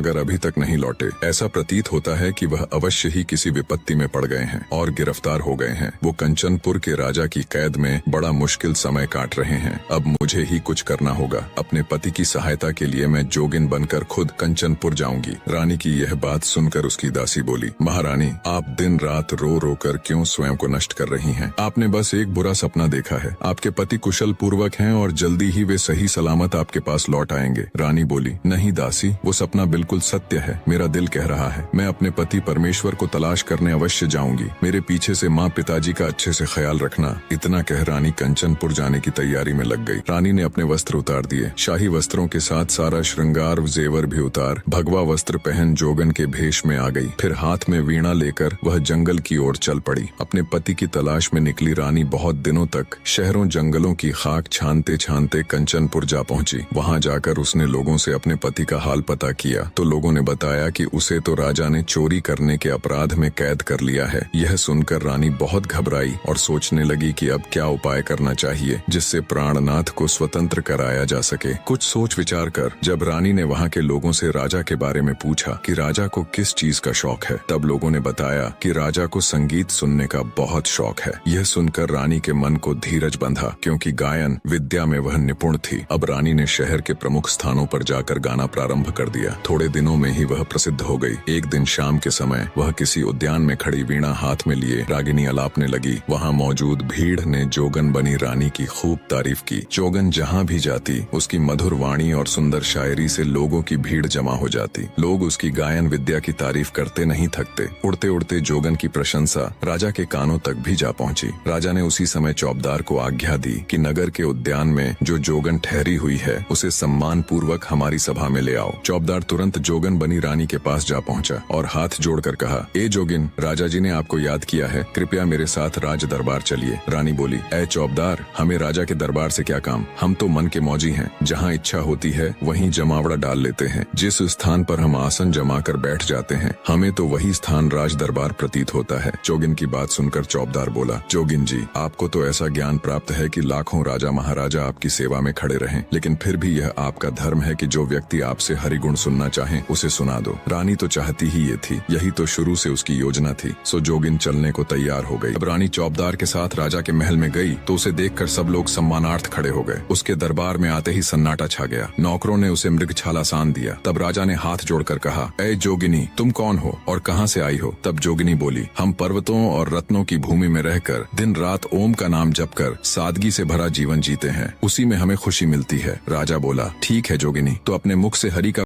मगर अभी तक नहीं लौटे। ऐसा प्रतीत होता है कि वह अवश्य ही किसी विपत्ति में पड़ गए हैं और गिरफ्तार हो गए हैं। वो कंचनपुर के राजा की कैद में बड़ा मुश्किल समय काट रहे हैं। अब मुझे ही कुछ करना होगा। अपने पति की सहायता के लिए मैं जोगिन बनकर खुद कंचनपुर जाऊंगी। रानी की यह बात सुनकर उसकी दासी बोली, महारानी, आप दिन रात रो रो कर क्यों स्वयं को नष्ट कर रही हैं? आपने बस एक बुरा सपना देखा है। आपके पति कुशल पूर्वक हैं और जल्दी ही वे सही सलामत आपके पास लौट आएंगे। रानी बोली, नहीं दासी, वो सपना बिल्कुल सत्य है। मेरा दिल कह रहा है मैं अपने पति परमेश्वर को तलाश करने अवश्य जाऊंगी। मेरे पीछे से माँ पिताजी का अच्छे से ख्याल रखना। इतना कह रानी कंचनपुर जाने की तैयारी में लग गई। रानी ने अपने वस्त्र उतार दिए, शाही वस्त्रों के साथ सारा श्रृंगार जेवर भी उतार भगवा वस्त्र पहन जोगन के भेष में आ गई। फिर हाथ में वीणा लेकर वह जंगल की ओर चल पड़ी। अपने पति की तलाश में निकली रानी बहुत दिनों तक शहरों जंगलों की खाक छानते छानते कंचनपुर जा पहुंची। वहां जाकर उसने लोगों से अपने पति का हाल पता किया तो लोगों ने बताया कि उसे तो राजा ने चोरी करने के अपराध में कैद कर लिया है। यह सुनकर रानी बहुत घबराई और सोचने लगी कि अब क्या उपाय करना चाहिए जिससे प्राणनाथ को स्वतंत्र कराया जा सके। कुछ सोच विचार कर जब रानी ने वहां के लोगों से राजा के बारे में पूछा कि राजा को किस चीज का शौक है, तब लोगों ने बताया कि राजा को संगीत सुनने का बहुत शौक है। यह सुनकर रानी के मन को धीरज बंधा, क्योंकि गायन विद्या में वह निपुण थी। अब रानी ने शहर के प्रमुख स्थानों पर जाकर गाना प्रारंभ कर दिया। थोड़े दिनों में ही वह प्रसिद्ध हो गई। एक दिन शाम के समय वह किसी उद्यान में खड़ी वीणा हाथ में लिए रागिनी अलापने लगी। वहाँ मौजूद भीड़ ने जोगन बनी रानी की खूब तारीफ की। जोगन जहाँ भी जाती उसकी मधुर वाणी और सुंदर शायरी से लोगों की भीड़ जमा हो जाती। लोग उसकी गायन विद्या की तारीफ करते नहीं थकते। उड़ते उड़ते जोगन की प्रशंसा राजा के कानों तक भी जा पहुंची। राजा ने उसी समय चौबदार को आज्ञा दी कि नगर के उद्यान में जो जोगन ठहरी हुई है उसे सम्मान पूर्वक हमारी सभा में ले आओ। चौबदार तुरंत जोगन बनी रानी के पास जा पहुंचा और हाथ जोड़कर कहा, ए जोगिन, राजा जी ने आपको याद किया है, कृपया मेरे साथ राज दरबार चलिए। रानी बोली, ए चौबदार, हमें राजा के दरबार से क्या काम? हम तो मन के मौजी हैं। जहाँ इच्छा होती है वहीं जमावड़ा डाल लेते हैं। जिस स्थान पर हम आसन जमा कर बैठ जाते हैं हमें तो वही स्थान राज दरबार प्रतीत होता है। जोगिन की बात सुनकर चौबदार बोला, जोगिन जी, आपको तो ऐसा ज्ञान प्राप्त है कि लाखों राजा महाराजा आपकी सेवा में खड़े रहें, लेकिन फिर भी यह आपका धर्म है कि जो व्यक्ति आपसे हरिगुण सुनना चाहे उसे सुना दो। रानी तो चाहती ही ये थी, यही तो शुरू से उसकी योजना थी। सो जोगिन चलने को तैयार हो गई। अब रानी चौबदार के साथ राजा के महल में गई तो उसे देखकर सब लोग सम्मानार्थ खड़े हो गए। उसके दरबार में आते ही सन्नाटा छा गया। नौकरों ने उसे मृगछाला सान दिया। तब राजा ने हाथ जोड़कर कहा, ए जोगिनी, तुम कौन हो और कहाँ से आई हो? तब जोगिनी बोली, हम पर्वतों और रत्नों की भूमि में रहकर दिन रात ओम का नाम जपकर सादगी से भरा जीवन जीते हैं, उसी में हमें खुशी मिलती है। राजा बोला, ठीक है जोगिनी, तो अपने मुख से हरि का